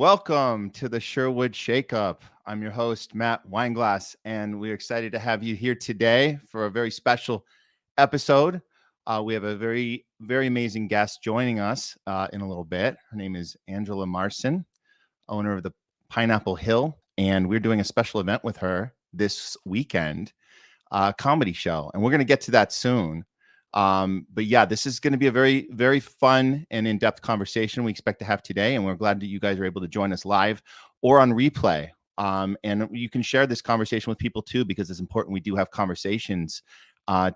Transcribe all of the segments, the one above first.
welcome to the Sherwood Shakeup. I'm your host, Matt Weinglass, and we're excited to have you here today for a very special episode. We have a very, very amazing guest joining us in a little bit. Her name is Angela Marsden, owner of the Pineapple Hill, and we're doing a special event with her this weekend, comedy show, and we're going to get to that soon. But yeah, this is going to be a very, very fun and in-depth conversation we expect to have today. And we're glad that you guys are able to join us live or on replay. And you can share this conversation with people too, because it's important. We do have conversations.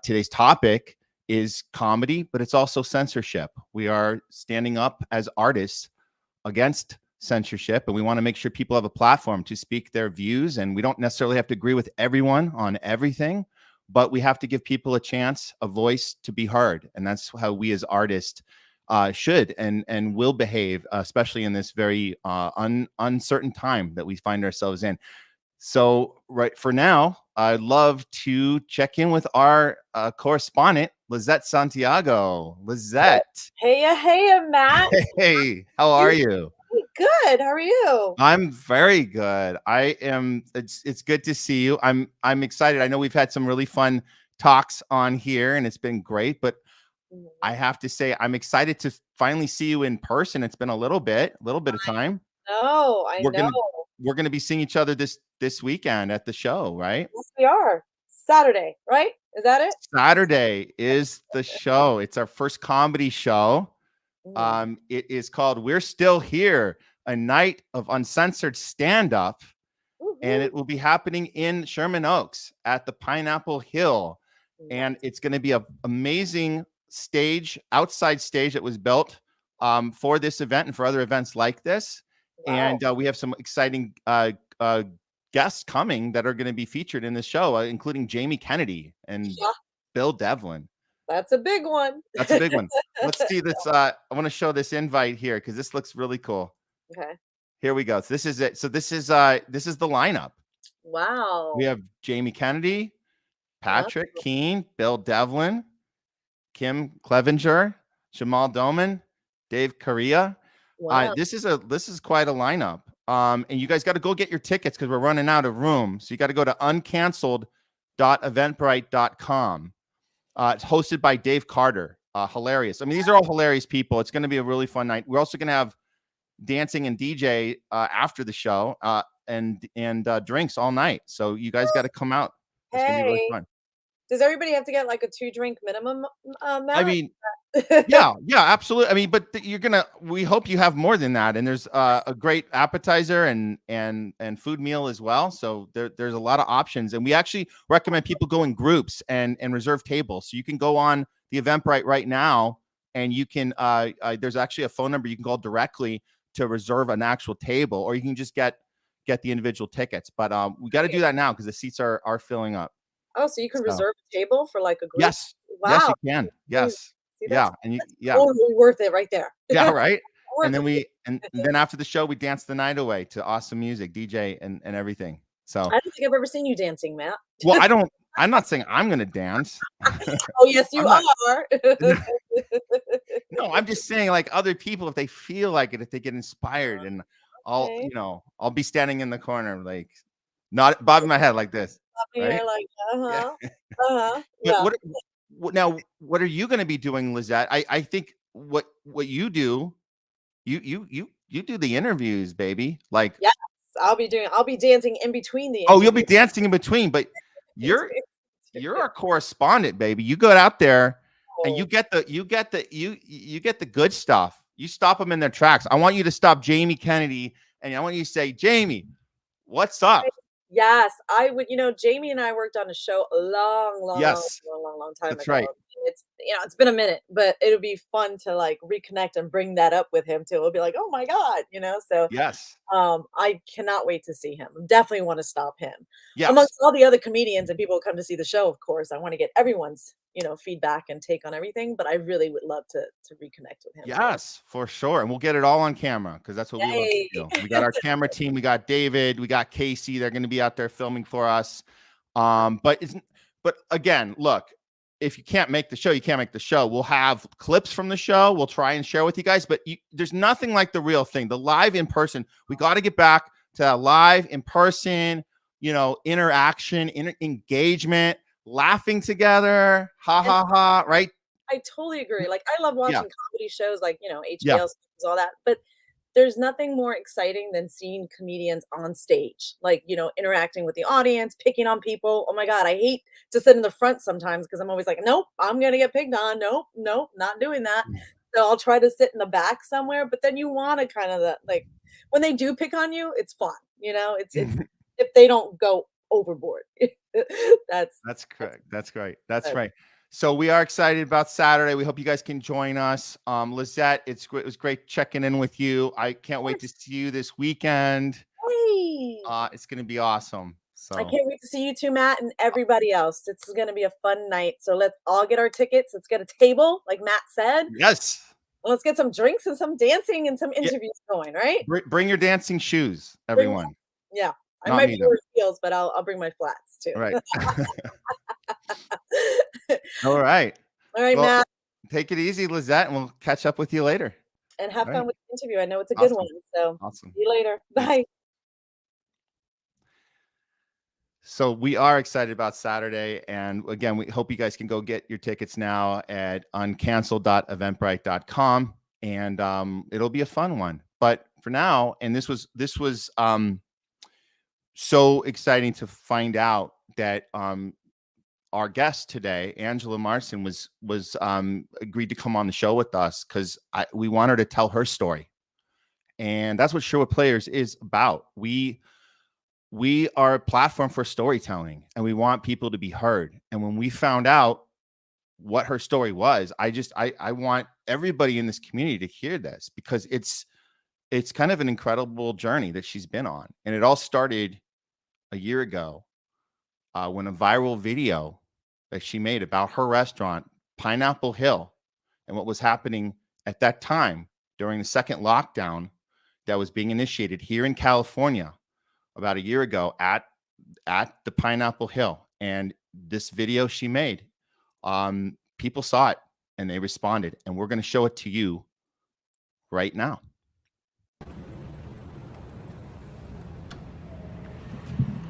Today's topic is comedy, but it's also censorship. We are standing up as artists against censorship, and we want to make sure people have a platform to speak their views. And we don't necessarily have to agree with everyone on everything, but we have to give people a chance, a voice to be heard. And that's how we as artists should and will behave, especially in this very uncertain time that we find ourselves in. So right for now, I'd love to check in with our correspondent, Lizette Santiago. Lizette. Hey, Matt. Hey, how are you? Good. How are you? I'm very good. I am. It's good to see you. I'm excited. I know we've had some really fun talks on here, and it's been great. But I have to say, I'm excited to finally see you in person. It's been a little bit of time. I know. We're gonna be seeing each other this weekend at the show, right? Yes, we are. Saturday, right? Is that it? Saturday is the show. It's our first comedy show. It is called "We're Still Here," a night of uncensored stand-up, and it will be happening in Sherman Oaks at the Pineapple Hill. And it's going to be an amazing stage, outside stage that was built for this event and for other events like this. Wow. And we have some exciting guests coming that are going to be featured in this show, including Jamie Kennedy and Bill Devlin. That's a big one. That's a big one. Let's see this. I want to show this invite here because this looks really cool. Okay. Here we go. So this is it. So this is the lineup. Wow. We have Jamie Kennedy, Patrick Keene, Bill Devlin, Kim Clevenger, Jamal Doman, Dave Correa. Wow. This is quite a lineup. And you guys got to go get your tickets because we're running out of room. So you got to go to uncanceled.eventbrite.com. It's hosted by Dave Carter. Hilarious. I mean, these are all hilarious people. It's going to be a really fun night. We're also going to have dancing and DJ after the show and drinks all night. So you guys got to come out. It's going to be really fun. Does everybody have to get like a 2-drink minimum? Matt? I mean, yeah, absolutely. I mean, but we hope you have more than that. And there's a great appetizer and food meal as well. So there's a lot of options. And we actually recommend people go in groups and reserve tables. So you can go on the Eventbrite right now, and you can there's actually a phone number you can call directly to reserve an actual table, or you can just get the individual tickets. But we got to do that now because the seats are filling up. Oh, so you can reserve a table for like a group? Yes. Wow. Yes, you can. Yes. See, and totally worth it right there. Yeah, right. And then then after the show, we dance the night away to awesome music, DJ and everything. So I don't think I've ever seen you dancing, Matt. Well, I'm not saying I'm gonna dance. Oh, yes, you are. No, I'm just saying, like, other people, if they feel like it, if they get inspired, and I'll be standing in the corner, like, not bobbing my head like this. Right? Yeah. What are you going to be doing, Lizette? I think what you do, you do the interviews, baby. Like, yes, I'll be dancing in between the interviews. Oh, you'll be dancing in between, but you're a correspondent, baby. You go out there and you get the good stuff. You stop them in their tracks. I want you to stop Jamie Kennedy, and I want you to say, Jamie, what's up? Yes, I would. Jamie and I worked on a show a long time That's ago. Right. It's been a minute, but it'll be fun to like reconnect and bring that up with him too. It'll be like, oh my God, So yes, I cannot wait to see him. Definitely want to stop him. Yes. Amongst all the other comedians and people who come to see the show, of course, I want to get everyone's feedback and take on everything. But I really would love to reconnect with him. Yes, for sure, and we'll get it all on camera because that's what we love to do. We got our camera team. We got David. We got Casey. They're going to be out there filming for us. But again, look, if you can't make the show, you can't make the show. We'll have clips from the show. We'll try and share with you guys, but there's nothing like the real thing, the live in person. We got to get back to that live in person, interaction, engagement, laughing together, right? I totally agree. Like, I love watching comedy shows like, Yeah. HBO, all that, but there's nothing more exciting than seeing comedians on stage, like, interacting with the audience, picking on people. Oh my God, I hate to sit in the front sometimes because I'm always like, nope, I'm gonna get picked on. Nope, nope, not doing that. So I'll try to sit in the back somewhere, but then you want to kind of like when they do pick on you, it's fun. It's if they don't go overboard. That's That's correct. That's great. That's right. So we are excited about Saturday. We hope you guys can join us. Lizette, it was great checking in with you. I can't wait to see you this weekend. Hey. It's going to be awesome. So I can't wait to see you too, Matt, and everybody else. It's going to be a fun night. So let's all get our tickets. Let's get a table, like Matt said. Yes. Let's get some drinks and some dancing and some interviews going, right? Bring your dancing shoes, everyone. Yeah. I Not might me, be wearing heels, but I'll bring my flats too. Right. All right. All right, Matt. Take it easy, Lizette, and we'll catch up with you later. And have fun with the interview. I know it's a good one. So awesome. See you later. Bye. So we are excited about Saturday. And again, we hope you guys can go get your tickets now at uncancel.eventbrite.com. And it'll be a fun one. But for now, and this was so exciting to find out that our guest today, Angela Marsden, was agreed to come on the show with us because we want her to tell her story. And that's what Sherwood Players is about. We are a platform for storytelling, and we want people to be heard. And when we found out what her story was, I want everybody in this community to hear this because it's kind of an incredible journey that she's been on. And it all started a year ago when a viral video that she made about her restaurant, Pineapple Hill, and what was happening at that time during the second lockdown that was being initiated here in California about a year ago at the Pineapple Hill. And this video she made, people saw it and they responded, and we're going to show it to you right now.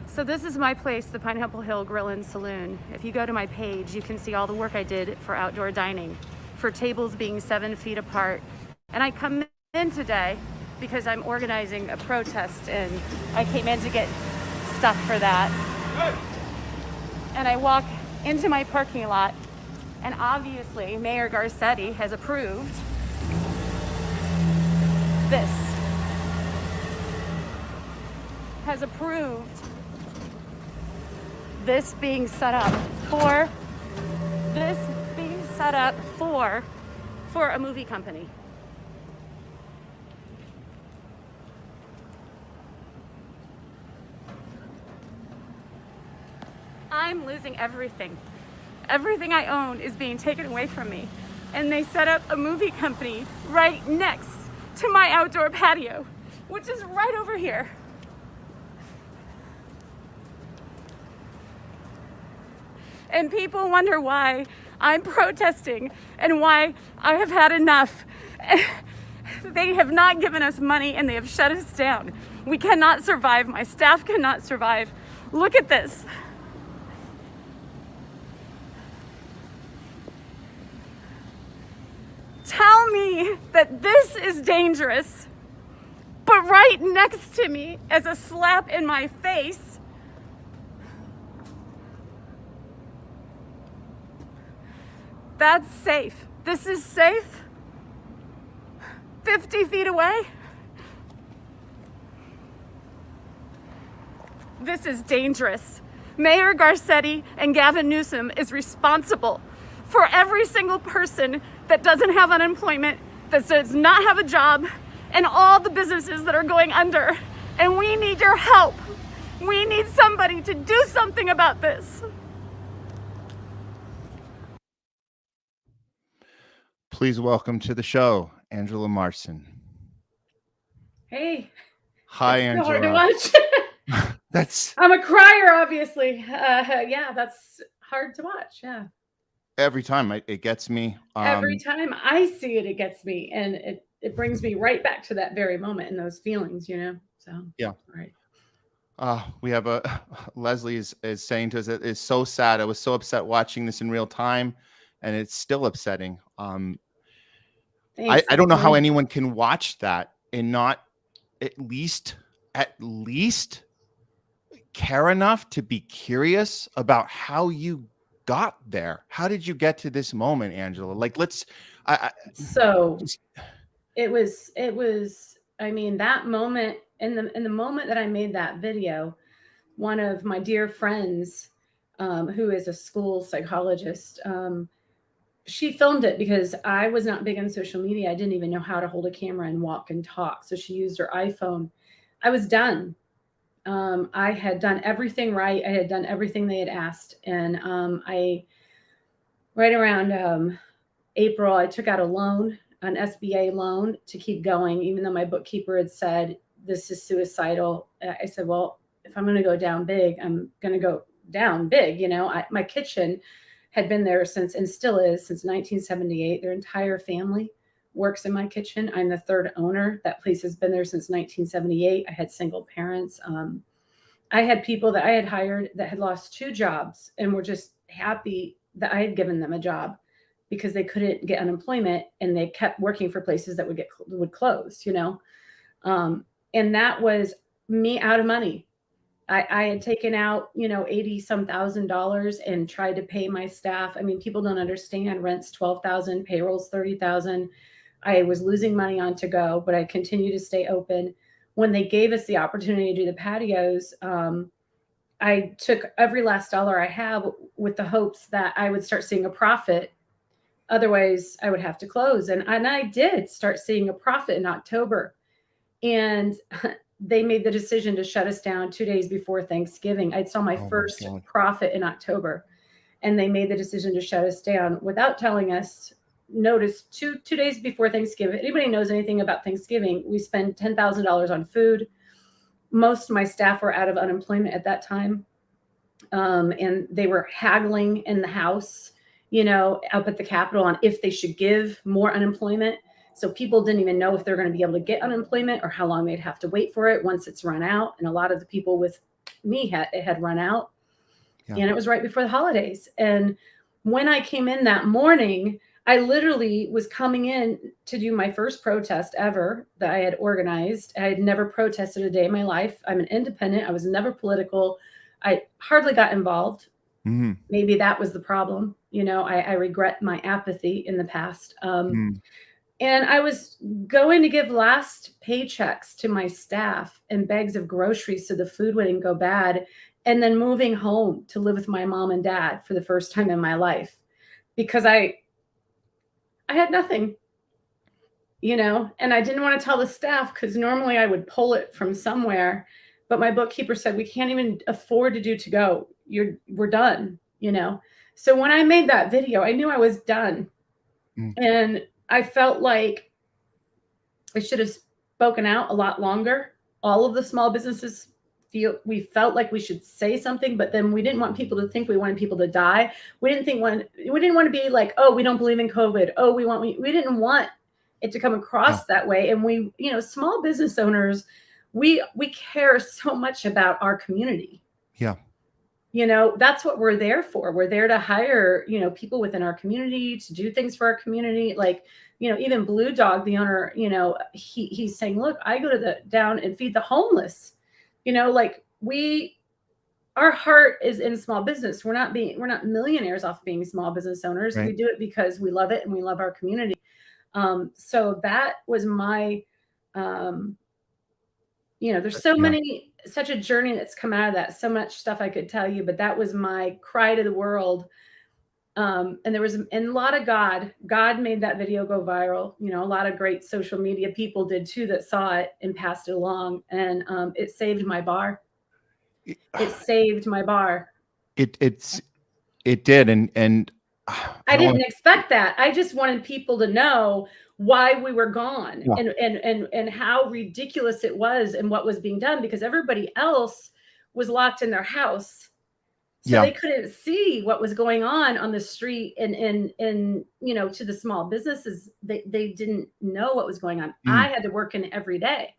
So this is my place, the Pineapple Hill Grill and Saloon. If you go to my page, you can see all the work I did for outdoor dining, for tables being 7 feet apart. And I come in today because I'm organizing a protest, and I came in to get stuff for that. And I walk into my parking lot, and obviously Mayor Garcetti has approved this. Has approved this being set up for a movie company. I'm losing everything. Everything I own is being taken away from me. And they set up a movie company right next to my outdoor patio, which is right over here. And people wonder why I'm protesting and why I have had enough. They have not given us money and they have shut us down. We cannot survive. My staff cannot survive. Look at this. Tell me that this is dangerous, but right next to me as a slap in my face, that's safe. This is safe. 50 feet away. This is dangerous. Mayor Garcetti and Gavin Newsom is responsible for every single person that doesn't have unemployment, that does not have a job, and all the businesses that are going under. And we need your help. We need somebody to do something about this. Please welcome to the show, Angela Marsden. Hey. Hi, it's Angela. So hard to watch. I'm a crier, obviously. Yeah, that's hard to watch. Yeah. Every time it gets me. Every time I see it, it gets me, and it brings me right back to that very moment and those feelings, you know. So Yeah. right. We have a Leslie is saying to us that it's so sad. I was so upset watching this in real time, and it's still upsetting. Thanks, I don't know how Leslie. anyone can watch that and not at least care enough to be curious about how you got there. How did you get to this moment, Angela? Like, So it was, I mean, that moment, in the moment that I made that video, one of my dear friends, who is a school psychologist, she filmed it because I was not big on social media. I didn't even know how to hold a camera and walk and talk. So she used her iPhone. I was done. I had done everything right. I had done everything they had asked. And right around April, I took out a loan, an SBA loan, to keep going, even though my bookkeeper had said, this is suicidal. I said, well, if I'm going to go down big, I'm going to go down big. You know, my kitchen had been there since, and still is, since 1978. Their entire family works in my kitchen. I'm the third owner. That place has been there since 1978. I had single parents. I had people that I had hired that had lost 2 jobs and were just happy that I had given them a job, because they couldn't get unemployment, and they kept working for places that would close, you know. And that was me out of money. I had taken out, you know, 80 some $1,000 and tried to pay my staff. I mean, people don't understand, rent's 12,000, payroll's 30,000. I was losing money on to go, but I continued to stay open. When they gave us the opportunity to do the patios, I took every last dollar I have with the hopes that I would start seeing a profit. Otherwise, I would have to close. And I did start seeing a profit in October. And they made the decision to shut us down 2 days before Thanksgiving. I saw my first profit in October, and they made the decision to shut us down without telling us. Notice 2 days before Thanksgiving. Anybody knows anything about Thanksgiving? We spend $10,000 on food. Most of my staff were out of unemployment at that time, and they were haggling in the House, you know, up at the Capitol, on if they should give more unemployment. So people didn't even know if they're going to be able to get unemployment or how long they'd have to wait for it once it's run out. And a lot of the people with me it had run out. Yeah. And it was right before the holidays. And when I came in that morning, I literally was coming in to do my first protest ever that I had organized. I had never protested a day in my life. I'm an independent. I was never political. I hardly got involved. Mm-hmm. Maybe that was the problem. You know, I regret my apathy in the past. And I was going to give last paychecks to my staff and bags of groceries so the food wouldn't go bad, and then moving home to live with my mom and dad for the first time in my life, because I had nothing, you know, and I didn't want to tell the staff, because normally I would pull it from somewhere. But my bookkeeper said, we can't even afford to do to go. We're done, you know. So when I made that video, I knew I was done. And I felt like I should have spoken out a lot longer. All of the small businesses we felt like we should say something, but then we didn't want people to think we wanted people to die. We didn't want to be like, oh, we don't believe in COVID. Oh, we didn't want it to come across that way. And we, you know, small business owners, we care so much about our community. Yeah. You know, that's what we're there for. We're there to hire, you know, people within our community to do things for our community. Like, you know, even Blue Dog, the owner, you know, he's saying, look, I go to down and feed the homeless. You know, like our heart is in small business. We're not millionaires off being small business owners. Right. We do it because we love it and we love our community. So that was my, you know, there's such a journey that's come out of that, so much stuff I could tell you, but that was my cry to the world. And there was a lot of God made that video go viral. You know, a lot of great social media people did too, that saw it and passed it along. And it saved my bar. It saved my bar. It did. And I didn't expect that. I just wanted people to know why we were gone, and how ridiculous it was and what was being done, because everybody else was locked in their house. So Yeah. they couldn't see what was going on the street, and you know, to the small businesses, they didn't know what was going on. I had to work in every day.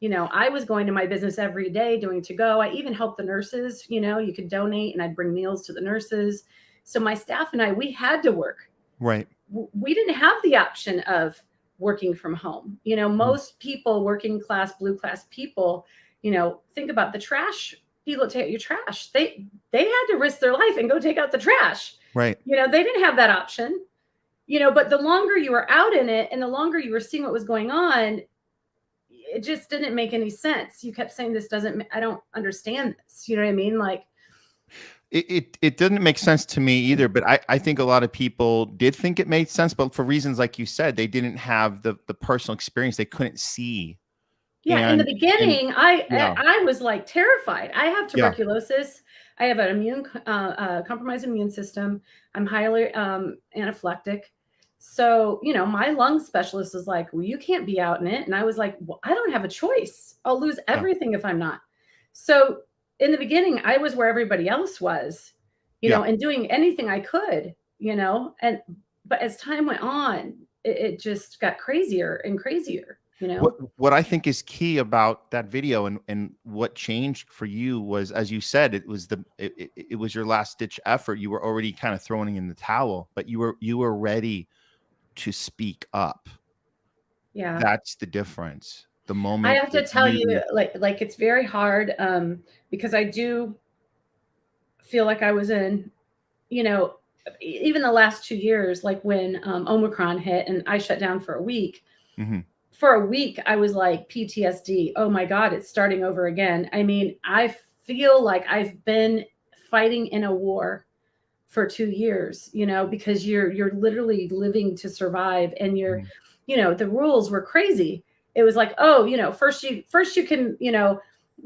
You know, I was going to my business every day doing to go. I even helped the nurses, you know, you could donate and I'd bring meals to the nurses. So my staff and I, we had to work. Right. We didn't have the option of working from home. You know, most people, working class, blue class people, you know, think about the trash. People take out your trash. They had to risk their life and go take out the trash. Right. You know, they didn't have that option. You know, but the longer you were out in it and the longer you were seeing what was going on, it just didn't make any sense. You kept saying, I don't understand this. You know what I mean? Like, it didn't make sense to me either, but I think a lot of people did think it made sense, but for reasons like you said, they didn't have the personal experience. They couldn't see. yeah, in the beginning, yeah. I was like terrified. I have Yeah. tuberculosis. I have an compromised immune system. I'm highly anaphylactic. So, you know, my lung specialist was like, well, you can't be out in it. And I was like, well, I don't have a choice. I'll lose everything if I'm not. So in the beginning, I was where everybody else was, you know, and doing anything I could, you know, but as time went on, it just got crazier and crazier. You know? What I think is key about that video and what changed for you was, as you said, it was it was your last ditch effort. You were already kind of throwing in the towel, but you were ready to speak up. Yeah, that's the difference. The moment I have to tell you, like it's very hard because I do feel like I was in, you know, even the last 2 years, like when Omicron hit and I shut down for a week. For a week, I was like PTSD. Oh my God, it's starting over again. I mean, I feel like I've been fighting in a war for 2 years, you know, because you're literally living to survive, and you're, you know, the rules were crazy. It was like, oh, you know, first you can, you know,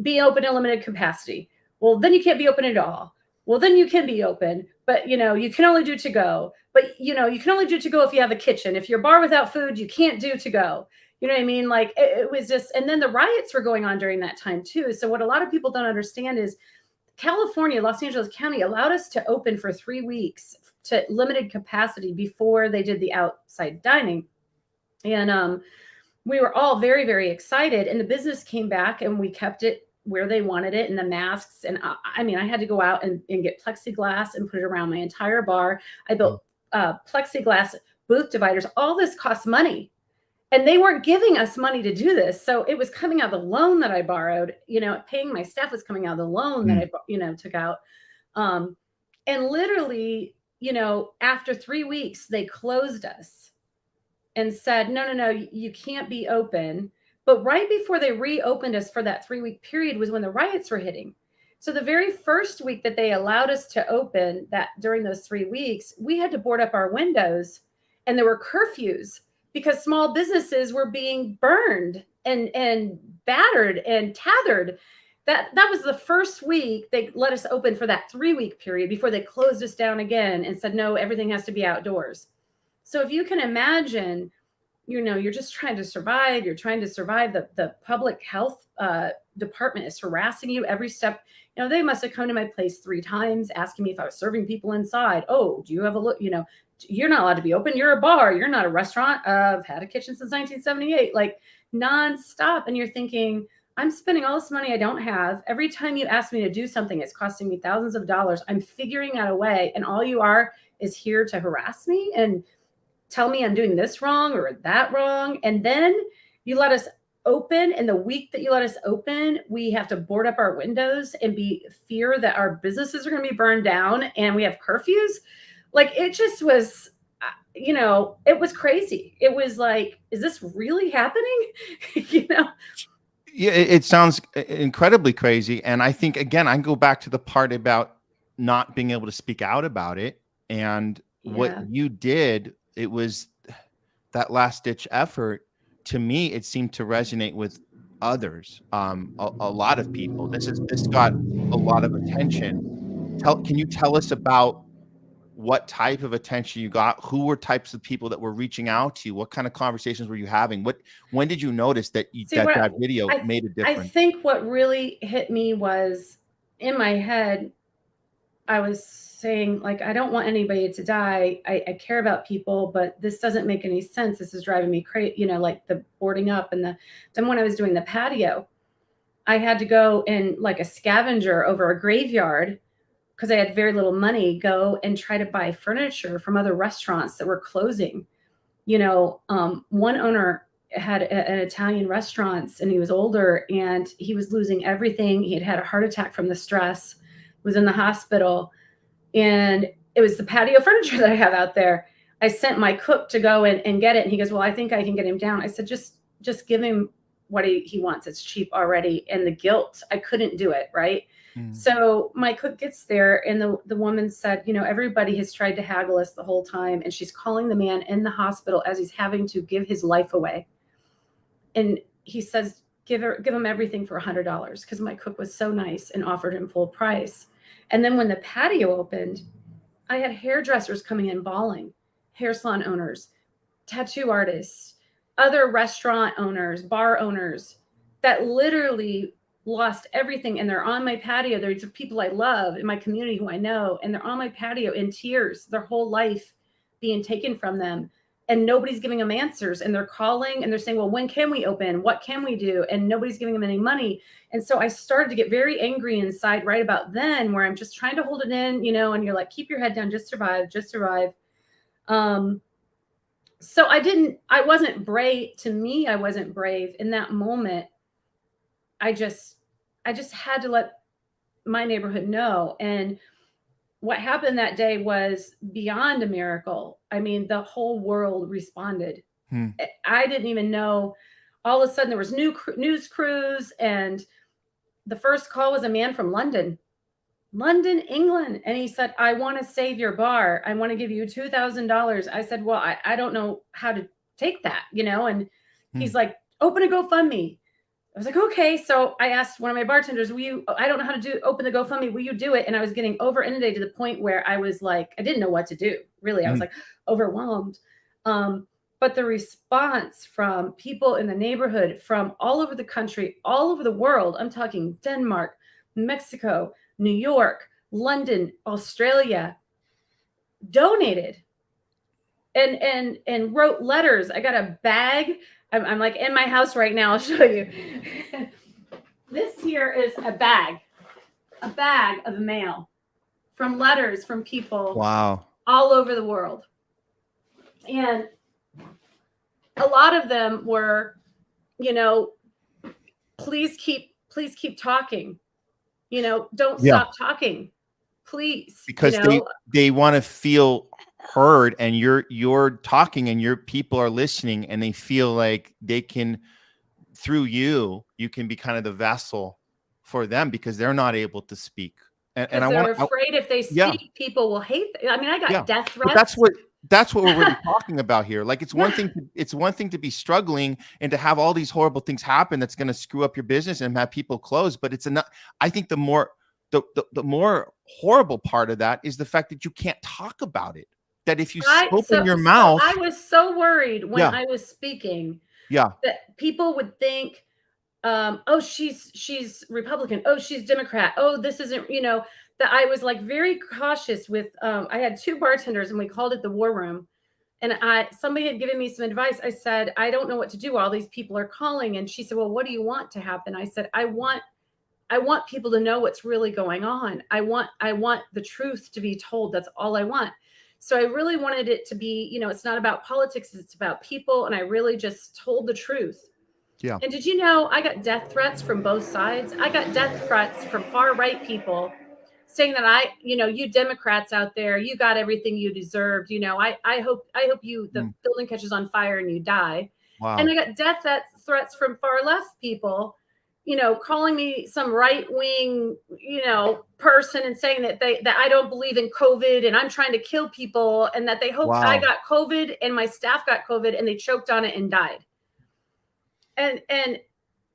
be open in limited capacity. Well, then you can't be open at all. Well, then you can be open, but you know, you can only do to go. But you know, you can only do to go if you have a kitchen. If you're a bar without food, you can't do to go. You know what I mean? Like it was just, and then the riots were going on during that time too. So what a lot of people don't understand is California, Los Angeles County allowed us to open for 3 weeks to limited capacity before they did the outside dining. And we were all very, very excited. And the business came back and we kept it where they wanted it, and the masks. And I mean, I had to go out and get plexiglass and put it around my entire bar. I built plexiglass booth dividers. All this costs money. And they weren't giving us money to do this. So it was coming out of the loan that I borrowed, you know, paying my staff was coming out of the loan that I, you know, took out. And literally, you know, after 3 weeks, they closed us and said, no, you can't be open. But right before they reopened us for that 3-week period was when the riots were hitting. So the very first week that they allowed us to open, that during those 3 weeks, we had to board up our windows, and there were curfews because small businesses were being burned and battered and tethered. That was the first week they let us open for that 3-week period before they closed us down again and said, no, everything has to be outdoors. So if you can imagine, you know, you're just trying to survive. You're trying to survive. The public health department is harassing you every step. You know, they must have come to my place 3 times asking me if I was serving people inside. Oh, do you have a look? You know, you're not allowed to be open. You're a bar. You're not a restaurant. I've had a kitchen since 1978, like nonstop. And you're thinking, I'm spending all this money I don't have. Every time you ask me to do something, it's costing me thousands of dollars. I'm figuring out a way. And all you are is here to harass me and tell me I'm doing this wrong or that wrong. And then you let us open. And the week that you let us open, we have to board up our windows and fear that our businesses are going to be burned down, and we have curfews. Like it just was, you know, it was crazy. It was like, is this really happening? You know? Yeah, it sounds incredibly crazy. And I think, again, I go back to the part about not being able to speak out about it. And what you did, it was that last ditch effort. To me, it seemed to resonate with others, a lot of people. This got a lot of attention. Can you tell us about what type of attention you got? Who were types of people that were reaching out to you? What kind of conversations were you having? When did you notice that that video made a difference? I think what really hit me was in my head, I was saying, like, I don't want anybody to die. I care about people, but this doesn't make any sense. This is driving me crazy, you know, like the boarding up. And then when I was doing the patio, I had to go in like a scavenger over a graveyard because I had very little money, go and try to buy furniture from other restaurants that were closing. You know, one owner had an Italian restaurant and he was older and he was losing everything. He had a heart attack from the stress, was in the hospital. And it was the patio furniture that I have out there. I sent my cook to go and get it. And he goes, well, I think I can get him down. I said, just give him what he wants. It's cheap already. And the guilt, I couldn't do it. Right. So my cook gets there and the woman said, you know, everybody has tried to haggle us the whole time. And she's calling the man in the hospital as he's having to give his life away. And he says, give him everything for $100 because my cook was so nice and offered him full price. And then when the patio opened, I had hairdressers coming in bawling, hair salon owners, tattoo artists, other restaurant owners, bar owners that literally lost everything. And they're on my patio. There's people I love in my community who I know, and they're on my patio in tears, their whole life being taken from them. And nobody's giving them answers. And they're calling and they're saying, well, when can we open? What can we do? And nobody's giving them any money. And so I started to get very angry inside right about then, where I'm just trying to hold it in, you know, and you're like, keep your head down, just survive, just survive. So I wasn't brave. To me, I wasn't brave in that moment. I just had to let my neighborhood know. And what happened that day was beyond a miracle. I mean, the whole world responded. I didn't even know. All of a sudden there was news crews, and the first call was a man from London, England. And he said, I want to save your bar. I want to give you $2,000. I said, well, I don't know how to take that, you know? And he's like, open a GoFundMe. I was like, okay. So I asked one of my bartenders, I don't know how to open the GoFundMe. Will you do it? And I was getting over inundated to the point where I was like, I didn't know what to do. Really. I was like overwhelmed. But the response from people in the neighborhood, from all over the country, all over the world, I'm talking Denmark, Mexico, New York, London, Australia, donated and wrote letters. I got a bag. I'm like in my house right now. I'll show you. This here is a bag of mail from letters from people. Wow. All over the world. And a lot of them were, you know, please keep talking. You know, don't stop talking, please. Because they want to feel heard, and you're talking and your people are listening, and they feel like they can, through you can be kind of the vessel for them because they're not able to speak. And they're afraid if they speak, people will hate them. I mean, I got death threats. But that's what we're really talking about here. Like, it's one thing to be struggling and to have all these horrible things happen that's going to screw up your business and have people close. But it's enough. I think the more horrible part of that is the fact that you can't talk about it. That if you open your mouth, I was so worried when I was speaking. That people would think, oh, she's Republican. Oh, she's Democrat. Oh, this isn't, you know. That I was like very cautious with. I had two bartenders and we called it the war room. And somebody had given me some advice. I said, I don't know what to do. All these people are calling. And she said, well, what do you want to happen? I said, I want people to know what's really going on. I want the truth to be told. That's all I want. So I really wanted it to be, you know, it's not about politics. It's about people. And I really just told the truth. Yeah. And did you know, I got death threats from both sides. I got death threats from far right people saying that you Democrats out there, you got everything you deserved. You know, I hope the building catches on fire and you die. Wow. And I got death threats from far left people, you know, calling me some right wing, you know, person and saying that I don't believe in COVID and I'm trying to kill people and that they hope I got COVID and my staff got COVID and they choked on it and died. And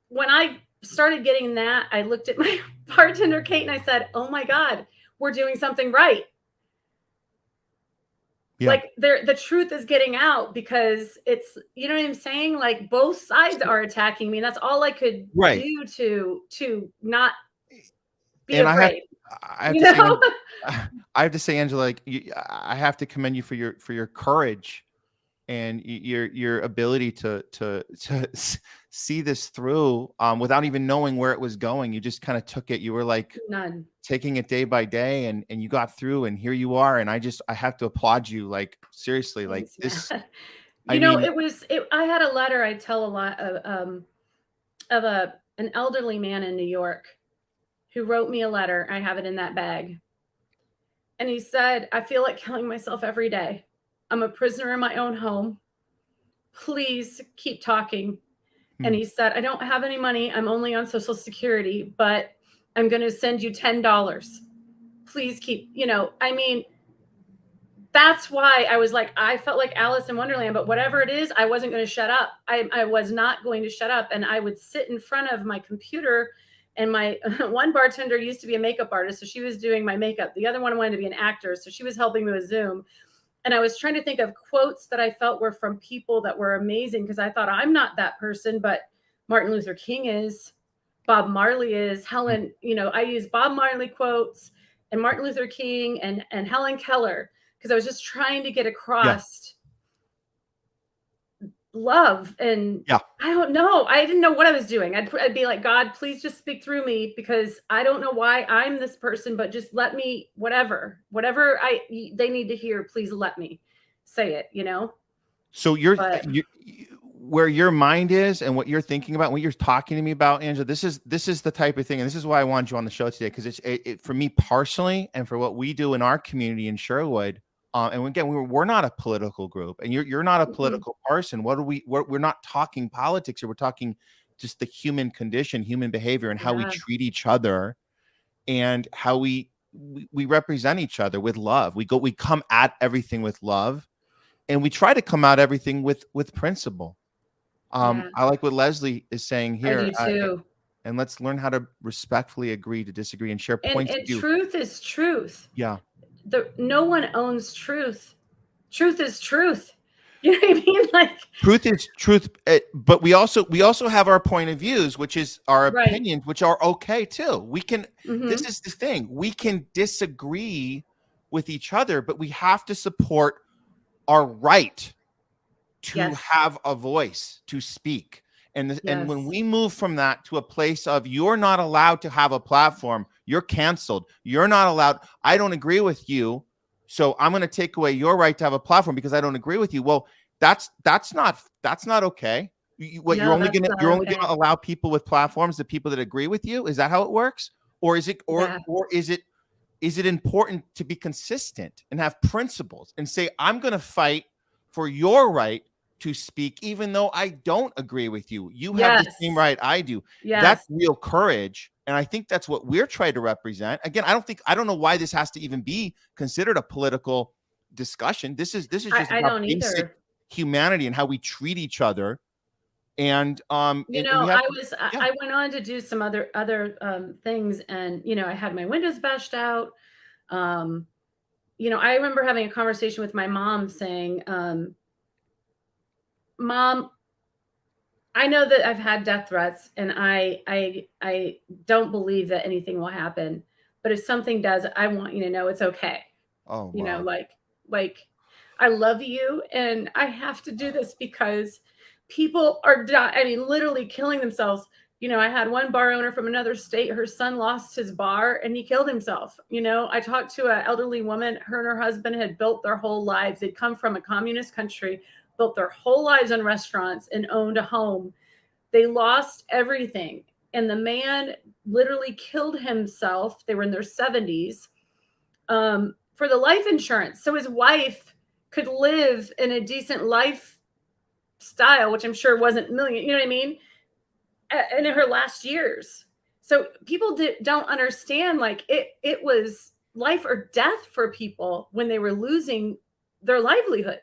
when I started getting that, I looked at my bartender, Kate, and I said, oh my God, we're doing something right. Yeah. Like the truth is getting out because it's, you know what I'm saying? Like both sides are attacking me. And that's all I could do to not be afraid. I have You to say, know? I have to say, Angela, like I have to commend you for your courage and your ability to see this through without even knowing where it was going. You just kind of took it. You were like None. taking it day by day, and you got through, and here you are. And I have to applaud you. Like seriously, like Thanks, this. Matt. I You know, mean, I had a letter I tell a lot of an elderly man in New York who wrote me a letter. I have it in that bag. And he said, I feel like killing myself every day. I'm a prisoner in my own home. Please keep talking. And he said, I don't have any money. I'm only on Social Security, but I'm going to send you $10. Please keep, I mean, that's why I was like, I felt like Alice in Wonderland, but whatever it is, I wasn't going to shut up. I was not going to shut up. And I would sit in front of my computer, and my one bartender used to be a makeup artist. So she was doing my makeup. The other one wanted to be an actor. So she was helping me with Zoom. And I was trying to think of quotes that I felt were from people that were amazing, because I thought, I'm not that person, but Martin Luther King is, Bob Marley is, Helen, I use Bob Marley quotes and Martin Luther King and Helen Keller, because I was just trying to get across love. And yeah. I don't know. I didn't know what I was doing. I'd be like, God, please just speak through me, because I don't know why I'm this person, but just let me, whatever they need to hear, please let me say it, So where your mind is and what you're thinking about, what you're talking to me about, Angela, this is the type of thing. And this is why I wanted you on the show today. Cause it's for me personally, and for what we do in our community in Sherwood. And again, we're not a political group, and you're not a political person. We're not talking politics here. We're talking just the human condition, human behavior, and how we treat each other, and how we represent each other with love. We come at everything with love, and we try to come at everything with principle. I like what Leslie is saying here. I do too. And let's learn how to respectfully agree to disagree and share points of view. Truth is truth. Yeah. No one owns truth. Truth is truth. You know what I mean? Like, truth is truth, but we also have our point of views, which is our opinions, which are okay too. We can. This is the thing. We can disagree with each other, but we have to support our right to have a voice, to speak. And when we move from that to a place of you're not allowed to have a platform, you're canceled, you're not allowed, I don't agree with you, so I'm going to take away your right to have a platform because I don't agree with you. Well, that's not okay. You're only going to allow people with platforms, the people that agree with you? Is that how it works? Or is it is it important to be consistent and have principles and say, I'm going to fight for your right to speak, even though I don't agree with you. You have the same right I do. That's real courage. And I think that's what we're trying to represent. Again, I don't know why this has to even be considered a political discussion. This is just about basic humanity and how we treat each other. And I went on to do some other things, and I had my windows bashed out. I remember having a conversation with my mom saying, Mom, I know that I've had death threats, and I don't believe that anything will happen. But if something does, I want you to know it's okay. Oh, wow. Like I love you, and I have to do this because people are literally killing themselves. I had one bar owner from another state. Her son lost his bar and he killed himself. I talked to an elderly woman. Her and her husband had built their whole lives. They'd come from a communist country, built their whole lives on restaurants, and owned a home. They lost everything. And the man literally killed himself. They were in their 70s for the life insurance. So his wife could live in a decent lifestyle, which I'm sure wasn't million, you know what I mean? In her last years. So people don't understand, like it was life or death for people when they were losing their livelihood,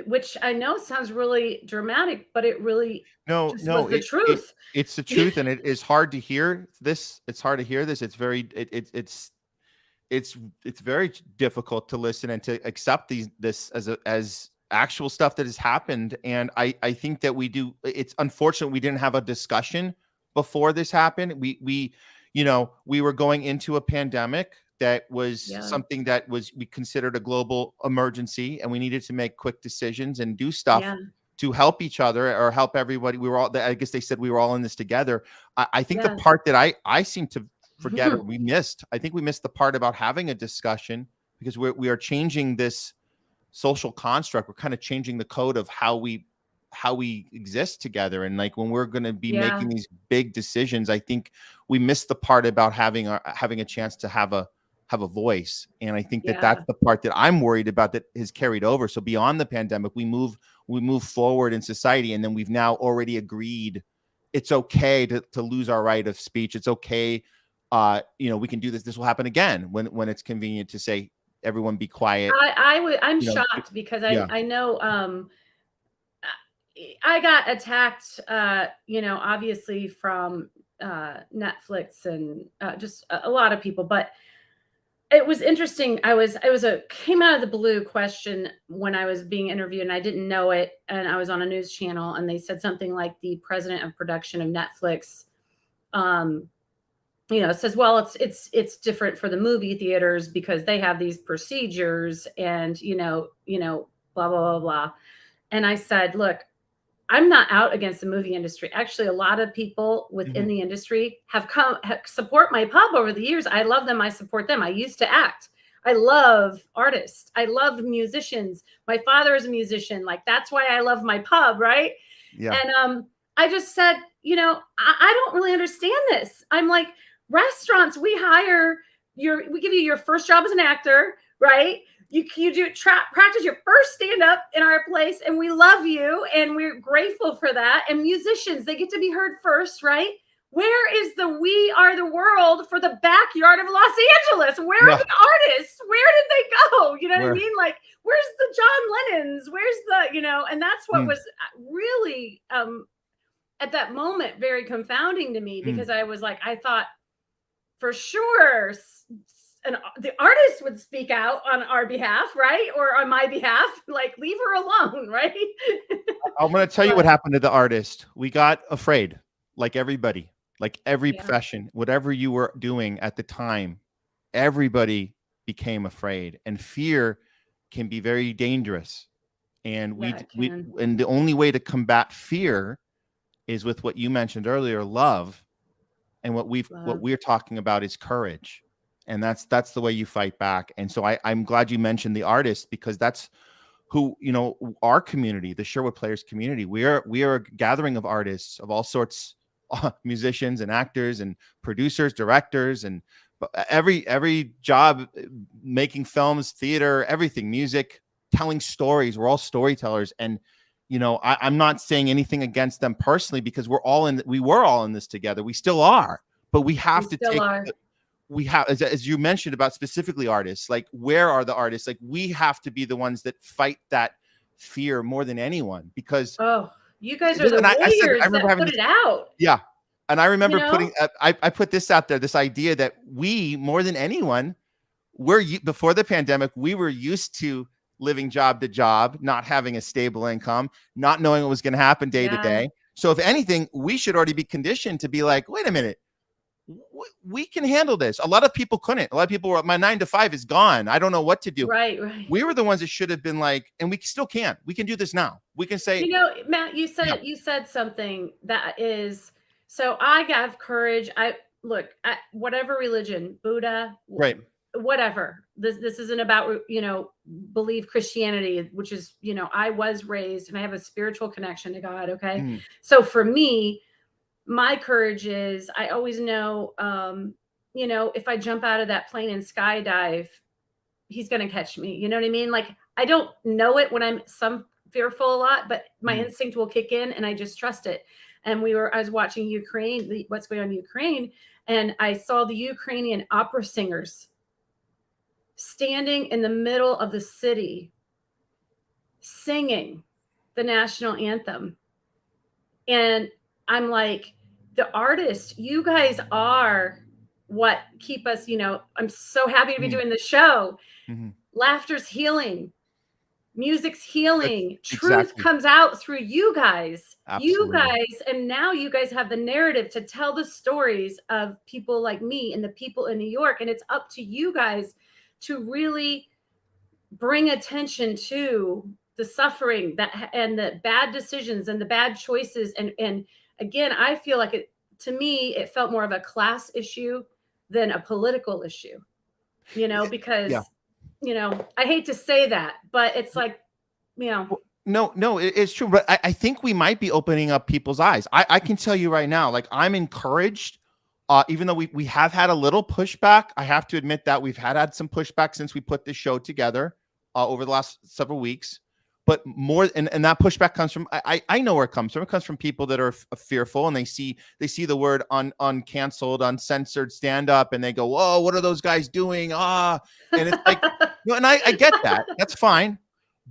which I know sounds really dramatic, but it really was the truth. It's the truth. And it is hard to hear this. It's hard to hear this. It's very, it's very difficult to listen and to accept this as actual stuff that has happened. And I think that it's unfortunate we didn't have a discussion before this happened. We you know, we were going into a pandemic that was something that we considered a global emergency, and we needed to make quick decisions and do stuff to help each other or help everybody. We were all, I guess they said we were all in this together. I think the part that I seem to forget or we missed, I think we missed the part about having a discussion, because we are changing this social construct. We're kind of changing the code of how we exist together. And like when we're going to be making these big decisions, I think we missed the part about having a chance to have a voice. And I think that that's the part that I'm worried about that has carried over. So beyond the pandemic, we move forward in society, and then we've now already agreed it's okay to lose our right of speech. It's okay. You know, we can do this. This will happen again when it's convenient to say, everyone be quiet. I'm shocked because I know I got attacked, you know, obviously from Netflix and just a lot of people, but it was interesting. It came out of the blue question when I was being interviewed, and I didn't know it. And I was on a news channel, and they said something like the president of production of Netflix, you know, says, well, it's different for the movie theaters because they have these procedures and, you know, blah, blah, blah, blah. And I said, look, I'm not out against the movie industry. Actually, a lot of people within the industry have support my pub over the years. I love them. I support them. I used to act. I love artists. I love musicians. My father is a musician. Like, that's why I love my pub, right? Yeah. And I just said, you know, I don't really understand this. I'm like, restaurants, we give you your first job as an actor, right? You practice your first stand-up in our place, and we love you, and we're grateful for that. And musicians, they get to be heard first, right? Where is the We Are the World for the backyard of Los Angeles? Where are the artists? Where did they go? You know what I mean? Like, where's the John Lennons? Where's the, you know, and that's what was really, at that moment, very confounding to me, because I was like, I thought for sure the artist would speak out on our behalf, right? Or on my behalf, like, leave her alone, right? I'm going to tell you what happened to the artist. We got afraid, like everybody, like every profession, whatever you were doing at the time, everybody became afraid, and fear can be very dangerous. And and the only way to combat fear is with what you mentioned earlier, love. And what we're talking about is courage. And that's the way you fight back. And so I'm glad you mentioned the artist, because that's who, you know, our community, the Sherwood Players community, we are a gathering of artists of all sorts, musicians and actors and producers, directors, and every job, making films, theater, everything, music, telling stories. We're all storytellers. And, you know, I'm not saying anything against them personally, because we were all in this together. We still are, but we have to take, as you mentioned about specifically artists, like, where are the artists? Like, we have to be the ones that fight that fear more than anyone, because you guys are the warriors that put it out. Yeah. And I remember I put this out there, this idea that we, more than anyone, before the pandemic, we were used to living job to job, not having a stable income, not knowing what was going to happen day to day. So if anything, we should already be conditioned to be like, wait a minute, we can handle this. A lot of people couldn't. A lot of people were, my 9 to 5 is gone. I don't know what to do. Right. We were the ones that should have been like, and we still can. We can do this now. We can say, you know, Matt, you said something that is, so I have courage. Whatever religion, Buddha, right, whatever. This isn't about, you know, believe Christianity, which is, you know, I was raised and I have a spiritual connection to God. Okay. So for me, my courage is, I always know, you know, if I jump out of that plane and skydive, he's going to catch me. You know what I mean? Like, I don't know it when I'm fearful a lot, but my instinct will kick in, and I just trust it. And I was watching Ukraine, what's going on in Ukraine, and I saw the Ukrainian opera singers standing in the middle of the city singing the national anthem. And I'm like, the artists, you guys are what keep us, you know, I'm so happy to be doing the show. Laughter's healing. Music's healing. Truth exactly. comes out through you guys. You Absolutely. guys, and now you guys have the narrative to tell the stories of people like me and the people in New York. And it's up to you guys to really bring attention to the suffering that and the bad decisions and the bad choices. And again, I feel like to me, it felt more of a class issue than a political issue, because Yeah. I hate to say that, but it's like, No, it's true. But I think we might be opening up people's eyes. I can tell you right now, like, I'm encouraged. Even though we have had a little pushback, I have to admit that we've had some pushback since we put this show together over the last several weeks. But more, and that pushback comes from, I know where it comes from. It comes from people that are fearful, and they see the word uncanceled, uncensored stand up, and they go, "Whoa, what are those guys doing?" And it's like, and I get that. That's fine,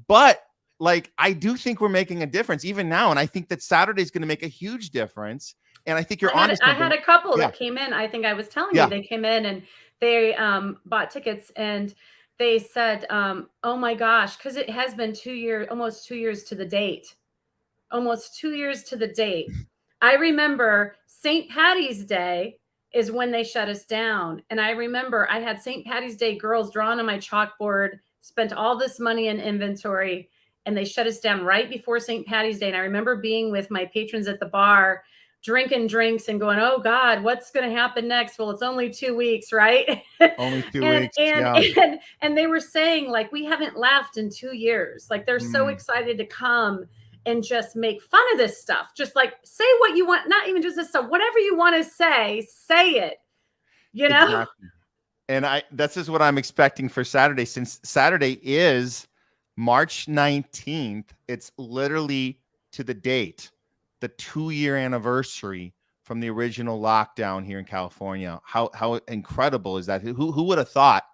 but like, I do think we're making a difference even now, and I think that Saturday is going to make a huge difference. And I think you're on to I something. had a couple Yeah. that came in. I think I was telling Yeah. you, they came in and they bought tickets, and they said, oh my gosh, because it has been 2 years, almost 2 years to the date. Almost 2 years to the date. I remember St. Patty's Day is when they shut us down. And I remember I had St. Patty's Day girls drawn on my chalkboard, spent all this money in inventory, and they shut us down right before St. Patty's Day. And I remember being with my patrons at the bar, drinking drinks and going, oh God, what's going to happen next? Well, it's only 2 weeks, right? Only 2 and, weeks. and, Yeah. and they were saying, like, we haven't laughed in 2 years. Like, they're so excited to come and just make fun of this stuff. Just like, say what you want, not even just this stuff, whatever you want to say it, Exactly. And this is what I'm expecting for Saturday, since Saturday is March 19th. It's literally to the date, the 2-year anniversary from the original lockdown here in California. How incredible is that? Who would have thought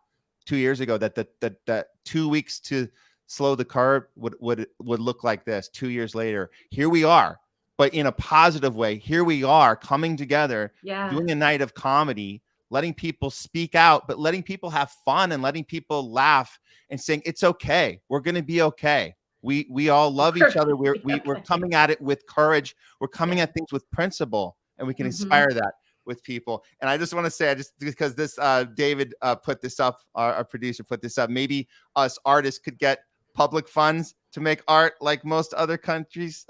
2 years ago that 2 weeks to slow the curve would look like this? 2 years later, here we are, but in a positive way. Here we are coming together, doing a night of comedy, letting people speak out, but letting people have fun and letting people laugh and saying, it's okay. We're going to be okay. We all love each other. We're coming at it with courage. We're coming at things with principle, and we can inspire that with people. And I just want to say, because this David put this up, our producer put this up, maybe us artists could get public funds to make art like most other countries.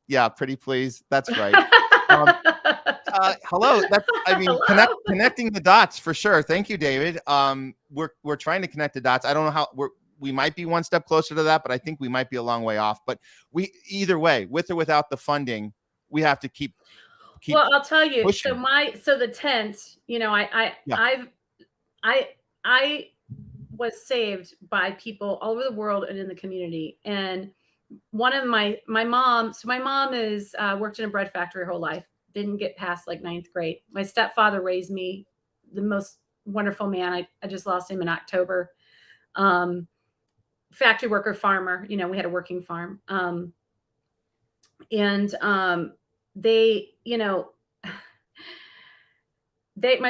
Yeah, pretty please. That's right. Hello. Connecting the dots for sure. Thank you, David. We're trying to connect the dots. I don't know how we might be one step closer to that, but I think we might be a long way off. But either way, with or without the funding, we have to keep well, I'll tell you. pushing. So the tent, I was saved by people all over the world and in the community. And one of my mom, so my mom is worked in a bread factory her whole life, didn't get past like 9th grade. My stepfather raised me, the most wonderful man. I just lost him in October. Factory worker, farmer, we had a working farm. My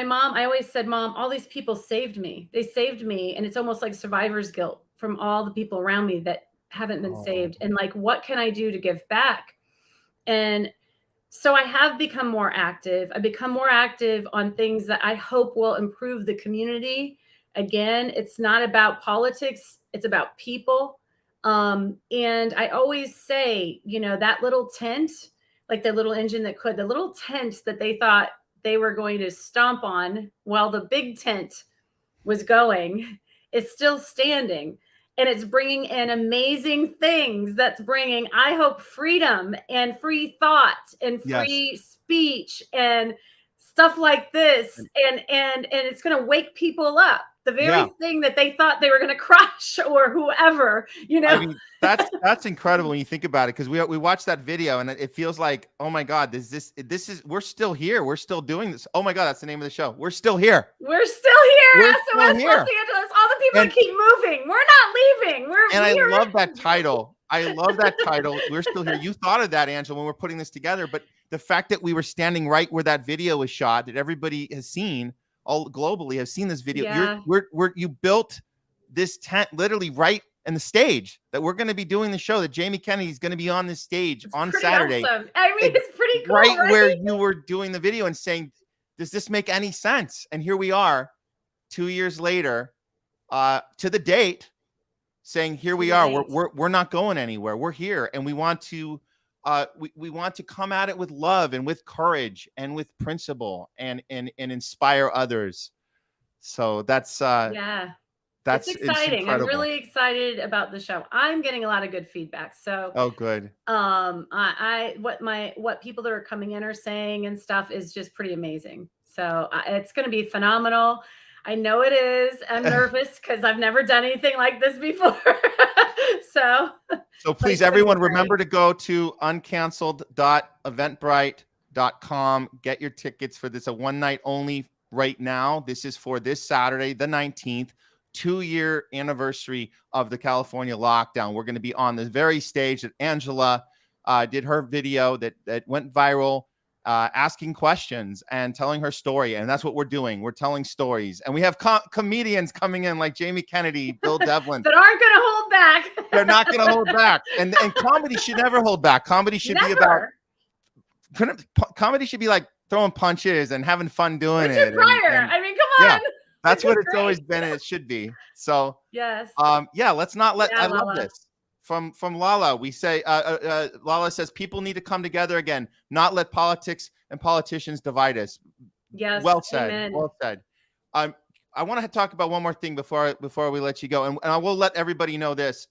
mom, I always said, Mom, all these people saved me. They saved me. And it's almost like survivor's guilt from all the people around me that haven't been saved. And like, what can I do to give back? And so I have become more active. I've become more active on things that I hope will improve the community. Again, it's not about politics. It's about people. And I always say, that little tent, like the little engine the little tent that they thought they were going to stomp on while the big tent was going, is still standing. And it's bringing in amazing things. That's bringing, I hope, freedom and free thought and free speech and stuff like this. And it's going to wake people up. The very thing that they thought they were going to crush or whoever, I mean, that's incredible when you think about it, because we watched that video and it feels like, oh my God, we're still here. We're still doing this. Oh my God, that's the name of the show. We're still here. We're still here. SOS Los Angeles. All the people that keep moving. We're not leaving. I love that title. I love that title. We're still here. You thought of that, Angela, when we're putting this together. But the fact that we were standing right where that video was shot, that everybody has seen, all globally have seen this video. You built this tent literally right and the stage that we're going to be doing the show, that Jamie Kennedy is going to be on the stage on Pretty Saturday. awesome. I mean, it's pretty cool, Right right? where you were doing the video and saying, does this make any sense? And here we are 2 years later, to the date, saying, here we are, we're not going anywhere. We're here. And we want to, we want to come at it with love and with courage and with principle and inspire others. So that's, yeah. It's exciting. I'm really excited about the show. I'm getting a lot of good feedback. So good. What people that are coming in are saying and stuff is just pretty amazing. So it's going to be phenomenal. I know it is. I'm nervous because I've never done anything like this before. So please, everyone, remember to go to uncanceled.eventbrite.com. Get your tickets for this, a one night only right now. This is for this Saturday, the 19th. 2-year anniversary of the California lockdown. We're going to be on the very stage that Angela did her video that went viral, asking questions and telling her story. And that's what we're doing. We're telling stories. And we have comedians coming in like Jamie Kennedy, Bill Devlin. That aren't going to hold back. They're not going to hold back. And comedy should never hold back. Comedy should be about, comedy should be like throwing punches and having fun doing it. I mean, come on. Yeah. That's what it's always been, and it should be. So yes. Let's not let. I love this from Lala. We say Lala says people need to come together again, not let politics and politicians divide us. Yes. Well said. Amen. Well said. I want to talk about one more thing before we let you go, and I will let everybody know this.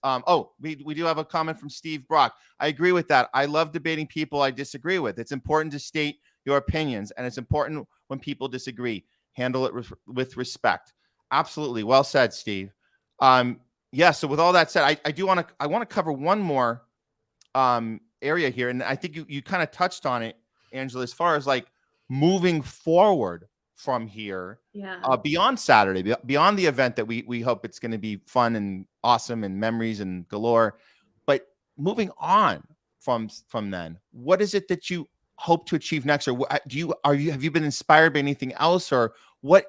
We do have a comment from Steve Brock. I agree with that. I love debating people I disagree with. It's important to state your opinions, and it's important when people disagree. Handle it with respect. Absolutely. Well said, Steve. So with all that said, I want to cover one more area here. And I think you kind of touched on it, Angela, as far as like moving forward from here, beyond Saturday, beyond the event that we hope it's going to be fun and awesome and memories and galore, but moving on from then, what is it that you hope to achieve next, or have you been inspired by anything else, or what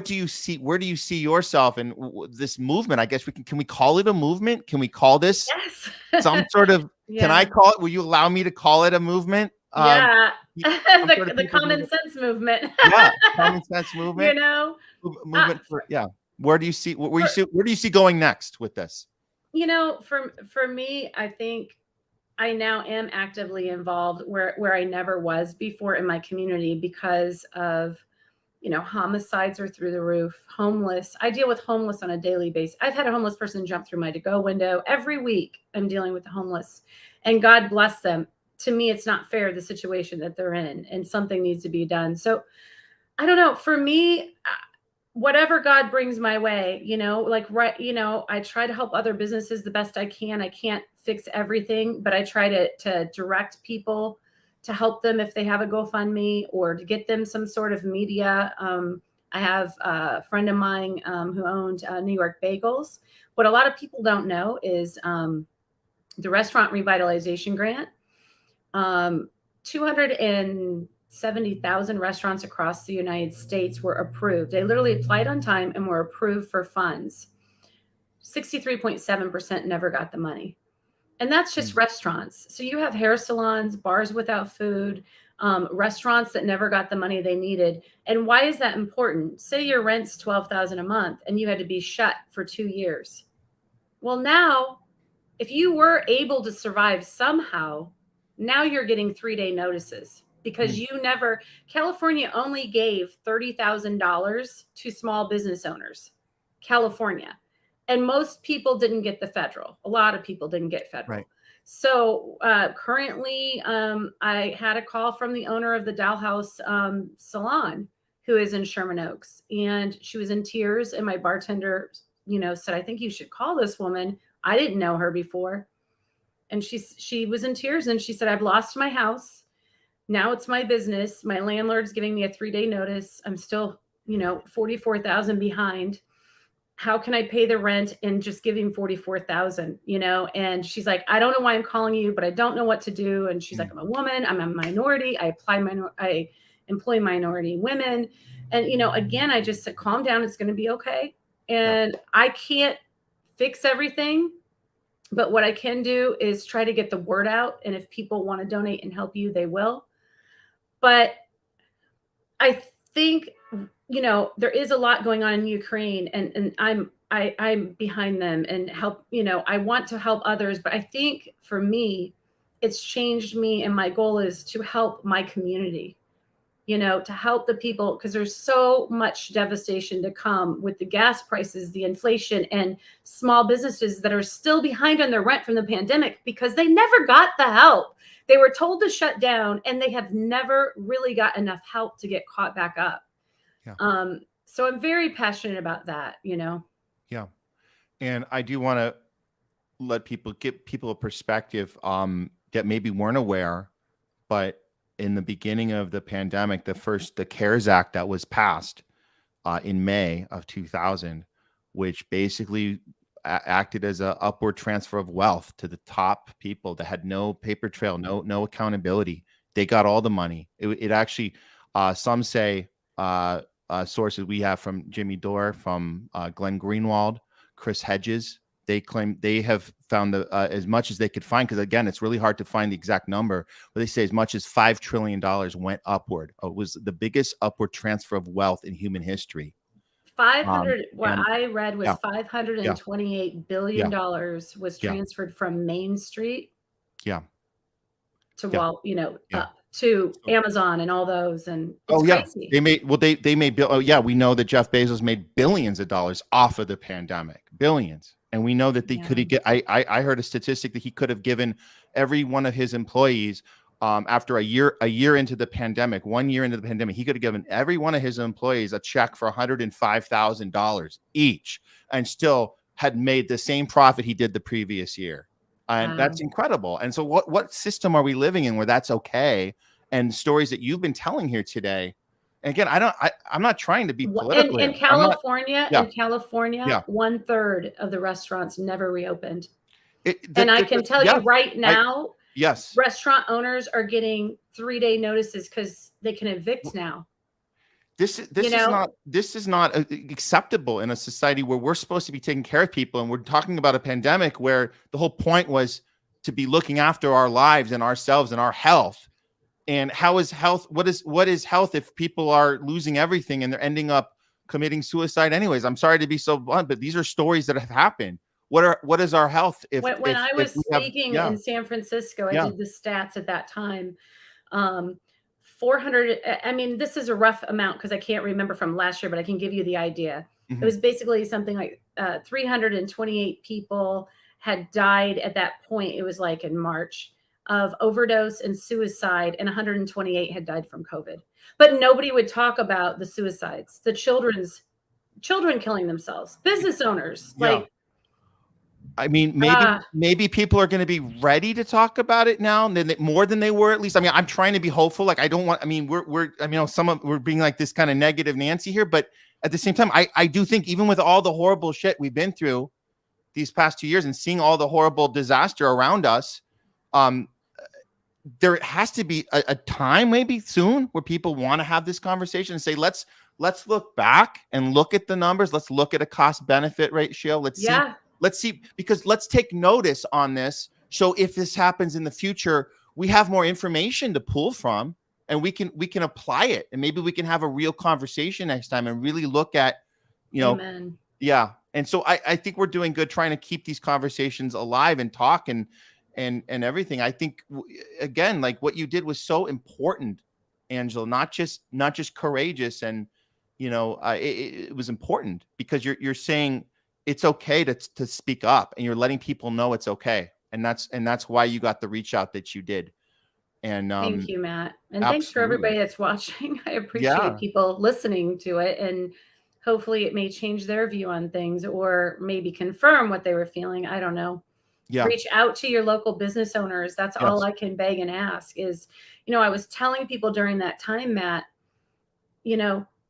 do you see? Where do you see yourself in this movement? I guess can we call it a movement? Can we call this some sort of? Can I call it? Will you allow me to call it a movement? The common sense movement. Common sense movement. Movement for Where do you see? Where do you see going next with this? For me, I think I now am actively involved where I never was before in my community because of, homicides are through the roof, homeless. I deal with homeless on a daily basis. I've had a homeless person jump through my to-go window. Every week I'm dealing with the homeless, and God bless them. To me, it's not fair, the situation that they're in, and something needs to be done. So I don't know. For me, whatever God brings my way, I try to help other businesses the best I can. I can't fix everything, but I try to direct people to help them if they have a GoFundMe, or to get them some sort of media. I have a friend of mine who owned New York Bagels. What a lot of people don't know is the restaurant revitalization grant. 270,000 restaurants across the United States were approved. They literally applied on time and were approved for funds. 63.7% never got the money. And that's just restaurants. So you have hair salons, bars without food, restaurants that never got the money they needed. And why is that important? Say your rent's $12,000 a month and you had to be shut for 2 years. Well, now, if you were able to survive somehow, now you're getting 3-day notices, because California only gave $30,000 to small business owners, California. And most people didn't get the federal. A lot of people didn't get federal. Right. So currently, I had a call from the owner of the Doll House Salon, who is in Sherman Oaks. And she was in tears. And my bartender, said, I think you should call this woman. I didn't know her before. And she was in tears. And she said, I've lost my house. Now it's my business. My landlord's giving me a 3-day notice. I'm still, $44,000 behind. How can I pay the rent and just give him $44,000, And she's like, I don't know why I'm calling you, but I don't know what to do. And she's like, I'm a woman, I'm a minority. I employ minority women. And, again, I just said, calm down. It's going to be okay. And I can't fix everything, but what I can do is try to get the word out. And if people want to donate and help you, they will. But I think, you know, there is a lot going on in Ukraine, and I'm behind them and help, you know, I want to help others, but I think for me, it's changed me, and my goal is to help my community, you know, to help the people, because there's so much devastation to come with the gas prices, the inflation, and small businesses that are still behind on their rent from the pandemic because they never got the help. They were told to shut down, and they have never really got enough help to get caught back up. Yeah. So I'm very passionate about that, you know. Yeah. And I do want to give people a perspective that maybe weren't aware, but in the beginning of the pandemic, the CARES Act that was passed in May of 2000, which basically acted as an upward transfer of wealth to the top people that had no paper trail, no accountability. They got all the money. It actually, some say, sources we have from Jimmy Dore, from Glenn Greenwald, Chris Hedges, they claim they have found as much as they could find, because again, it's really hard to find the exact number, but they say as much as $5 trillion went upward. It was the biggest upward transfer of wealth in human history. 500, what I read was yeah. $528 billion was transferred from Main Street to Wall, you know, to Amazon and all those. And it's crazy. They made we know that Jeff Bezos made billions of dollars off of the pandemic, billions. And we know that they could get, I heard a statistic that he could have given every one of his employees after a year into the pandemic, 1 year into the pandemic, he could have given every one of his employees a check for $105,000 each and still had made the same profit he did the previous year. And that's incredible. And so what system are we living in where that's okay? And stories that you've been telling here today. And again, I'm not trying to be political. In California, 1/3 of the restaurants never reopened. And I can tell you right now, restaurant owners are getting 3-day notices because they can evict now. This is not acceptable in a society where we're supposed to be taking care of people, and we're talking about a pandemic where the whole point was to be looking after our lives and ourselves and our health. And how is health? What is health if people are losing everything and they're ending up committing suicide anyways? I'm sorry to be so blunt, but these are stories that have happened. What is our health? When I was speaking in San Francisco, I did the stats at that time. 400. I mean, this is a rough amount because I can't remember from last year, but I can give you the idea. Mm-hmm. It was basically something like 328 people had died at that point. It was like in March, of overdose and suicide, and 128 had died from COVID. But nobody would talk about the suicides, the children killing themselves, business owners. Like, I mean, maybe people are going to be ready to talk about it now, more than they were, at least. I mean, I'm trying to be hopeful. Like, I don't want, I mean, we're being like this kind of negative Nancy here, but at the same time, I do think even with all the horrible shit we've been through these past 2 years and seeing all the horrible disaster around us, there has to be a time maybe soon where people want to have this conversation and say, let's look back and look at the numbers. Let's look at a cost benefit ratio. Let's see, because let's take notice on this. So if this happens in the future, we have more information to pull from, and we can apply it. And maybe we can have a real conversation next time and really look at, Amen. And so I think we're doing good trying to keep these conversations alive and talk and everything. I think, again, like what you did was so important, Angela, not just courageous. And, it was important because you're saying it's okay to speak up, and you're letting people know it's okay. And that's why you got the reach out that you did. And thank you, Matt. And thanks for everybody that's watching. I appreciate people listening to it, and hopefully it may change their view on things or maybe confirm what they were feeling. I don't know. Reach out to your local business owners. That's all I can beg and ask is, I was telling people during that time, Matt,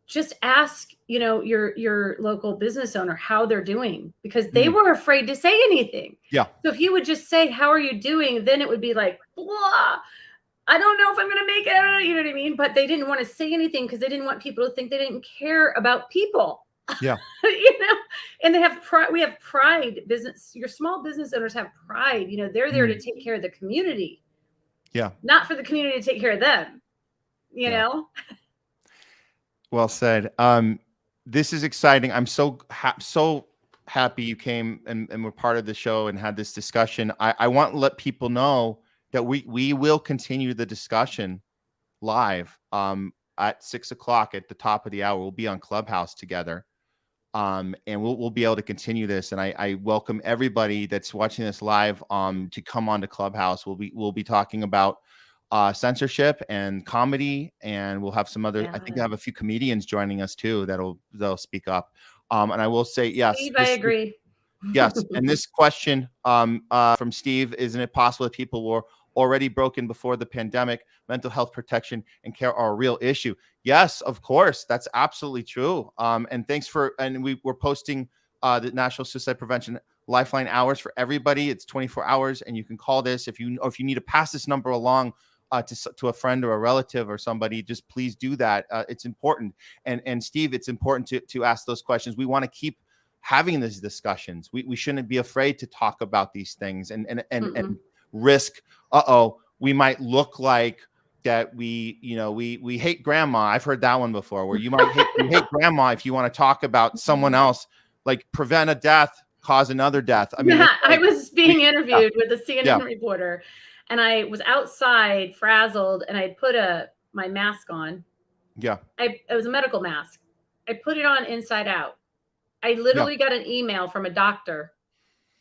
just ask, your local business owner how they're doing, because they were afraid to say anything. So if you would just say, how are you doing? Then it would be like, blah, I don't know if I'm going to make it. You know what I mean? But they didn't want to say anything because they didn't want people to think they didn't care about people. Yeah. You know, and they have pride. We have pride. Your small business owners have pride. You know, they're there to take care of the community. Yeah. Not for the community to take care of them. You know? Well said. This is exciting. I'm so happy you came and were part of the show and had this discussion. I want to let people know that we will continue the discussion live at 6 o'clock at the top of the hour. We'll be on Clubhouse together. And we'll be able to continue this. And I welcome everybody that's watching this live to come on to Clubhouse. We'll be talking about censorship and comedy, and we'll have some other. I think I have a few comedians joining us too they'll speak up. And I will say yes. Steve, I agree. Yes, and this question from Steve: isn't it possible that people were already broken before the pandemic? Mental health protection and care are a real issue. Yes, of course, that's absolutely true. And thanks and we're posting the National Suicide Prevention Lifeline hours for everybody. It's 24 hours, and you can call this if you need to pass this number along to a friend or a relative or somebody. Just please do that. It's important. And Steve, it's important to ask those questions. We want to keep having these discussions. We shouldn't be afraid to talk about these things and risk. We might look like that we hate grandma. I've heard that one before, where you hate grandma if you want to talk about someone else, like prevent a death, cause another death. I mean, I was being interviewed with a CNN reporter, and I was outside frazzled, and I put my mask on. Yeah. It was a medical mask. I put it on inside out. I literally got an email from a doctor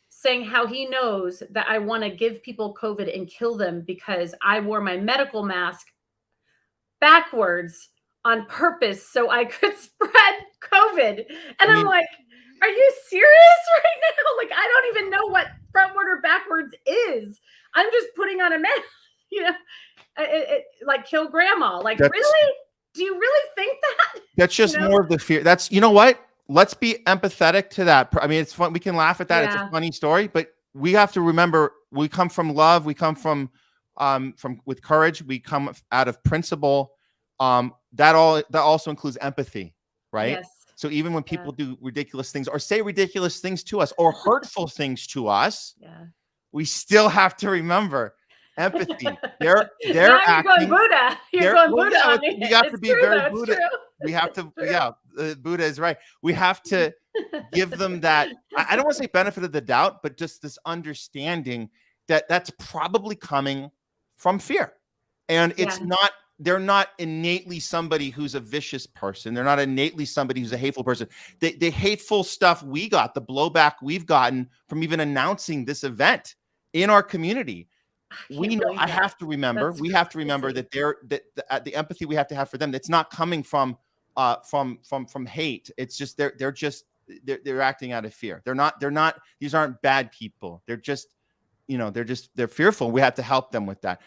saying how he knows that I want to give people COVID and kill them because I wore my medical mask backwards on purpose so I could spread COVID. And I'm like, are you serious right now? Like, I don't even know what frontward or backwards is. I'm just putting on a mask, like kill grandma. Like, really? Do you really think that? That's just more of the fear. That's, you know what? Let's be empathetic to that. I mean, it's fun. We can laugh at that. It's a funny story, but we have to remember we come from love. We come from with courage. We come out of principle. That also includes empathy, right? Yes. So even when people do ridiculous things or say ridiculous things to us or hurtful things to us, we still have to remember empathy. They're acting. Going Buddha. You're going Buddha on me. We have to be very Buddha. We have to, Buddha is right. We have to give them that, I don't want to say benefit of the doubt, but just this understanding that that's probably coming from fear. And they're not innately somebody who's a vicious person. They're not innately somebody who's a hateful person. The hateful stuff the blowback we've gotten from even announcing this event in our community. I have to remember. We have to remember that the empathy we have to have for them. It's not coming from hate. It's just they're acting out of fear. They're not. These aren't bad people. They're just they're fearful. We have to help them with that.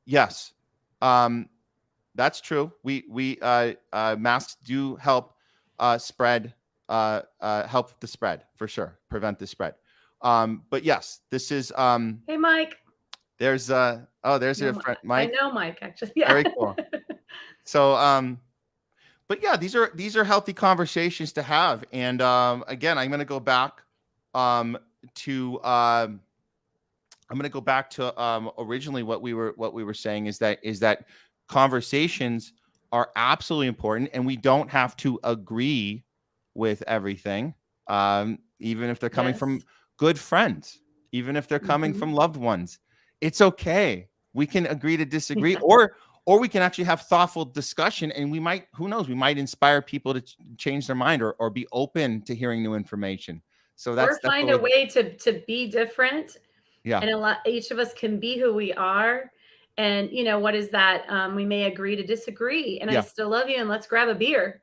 Yes, that's true. Masks do help spread. Help the spread for sure. Prevent the spread. But yes, this is hey Mike. There's your friend Mike. I know Mike actually. Very cool. So but yeah, these are healthy conversations to have. And again, I'm going to go back to originally what we were saying is that conversations are absolutely important, and we don't have to agree with everything, even if they're coming from good friends, even if they're coming from loved ones. It's okay. We can agree to disagree, or we can actually have thoughtful discussion, and we might, who knows, we might inspire people to change their mind or be open to hearing new information. So that's find a way to be different. Yeah. And each of us can be who we are. And what is that? We may agree to disagree, and I still love you, and let's grab a beer.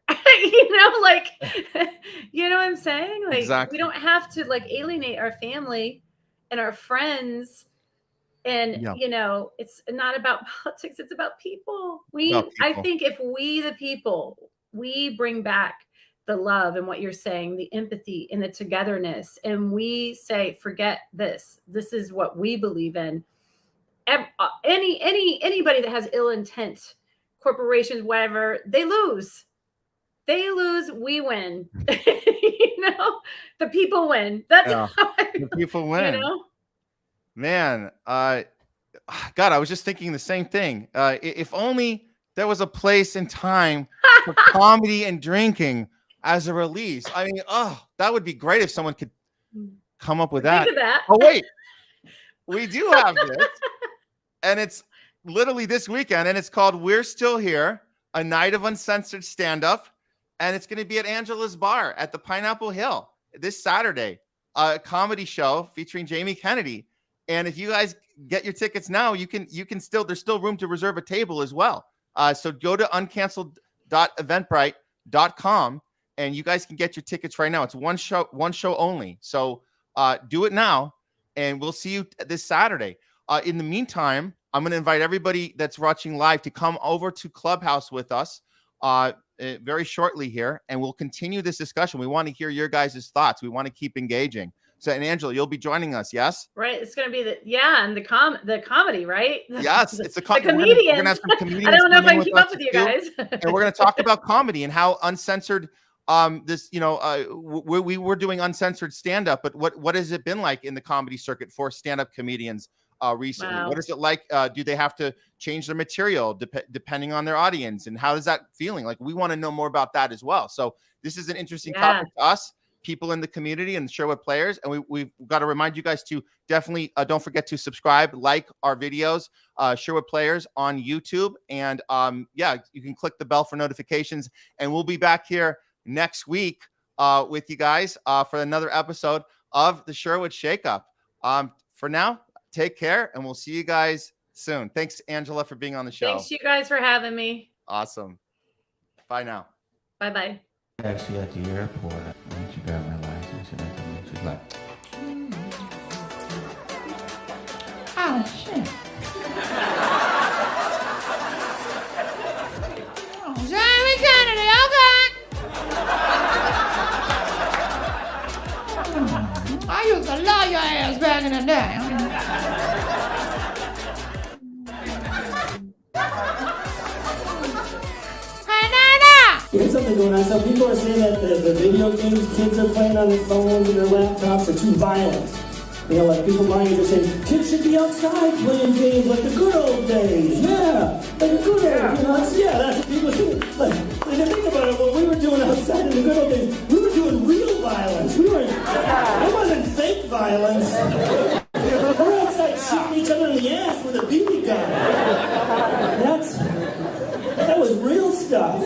You know what I'm saying? Like, exactly. We don't have to alienate our family and our friends. And, it's not about politics. It's about people. I think if we, the people, we bring back the love and what you're saying, the empathy and the togetherness, and we say, forget this. This is what we believe in. Anybody that has ill intent, corporations, whatever, they lose. They lose, we win. You know, the people win. That's Yeah, how the people win. You know, Man, God, I was just thinking the same thing. If only there was a place and time for comedy and drinking as a release. I mean, oh, that would be great if someone could come up with that. Think of that. Oh, wait, we do have this, and it's literally this weekend, and it's called We're Still Here, a night of uncensored stand-up, and it's going to be at Angela's Bar at the Pineapple Hill this Saturday, a comedy show featuring Jamie Kennedy. And if you guys get your tickets now, you can still, there's still room to reserve a table as well. So go to uncanceled.eventbrite.com and you guys can get your tickets right now. It's one show only. So do it now and we'll see you this Saturday. In the meantime, I'm going to invite everybody that's watching live to come over to Clubhouse with us very shortly here, and we'll continue this discussion. We want to hear your guys' thoughts. We want to keep engaging. So, and Angela, you'll be joining us, yes? Right. It's going to be and the comedy, right? Yes, it's the comedians. We're gonna have some comedians. I don't know if I can keep up with you guys. And we're going to talk about comedy and how uncensored this, we were doing uncensored stand-up, but what has it been like in the comedy circuit for stand-up comedians recently? Wow. What is it like? Do they have to change their material depending on their audience? And how is that feeling? Like, we want to know more about that as well. So this is an interesting topic to us, people in the community and the Sherwood Players. And we've got to remind you guys to definitely don't forget to subscribe, like our videos, Sherwood Players on YouTube. And you can click the bell for notifications. And we'll be back here next week with you guys for another episode of the Sherwood Shakeup. For now, take care, and we'll see you guys soon. Thanks, Angela, for being on the show. Thanks you guys for having me. Awesome. Bye now. Bye-bye. Actually, at the airport, when she got my license and everything, she's like, oh, shit. Oh, Sherman Kennedy, okay. I used to love your ass back in the day. There's something going on. So people are saying that the video games kids are playing on their phones and their laptops are too violent. You know, like people my age are saying, kids should be outside playing games like the good old days. Yeah, like the good old days. You know, that's what people say. Like, think about it, what we were doing outside in the good old days, we were doing real violence. It wasn't fake violence. We were outside shooting each other in the ass with a BB gun. That was real stuff.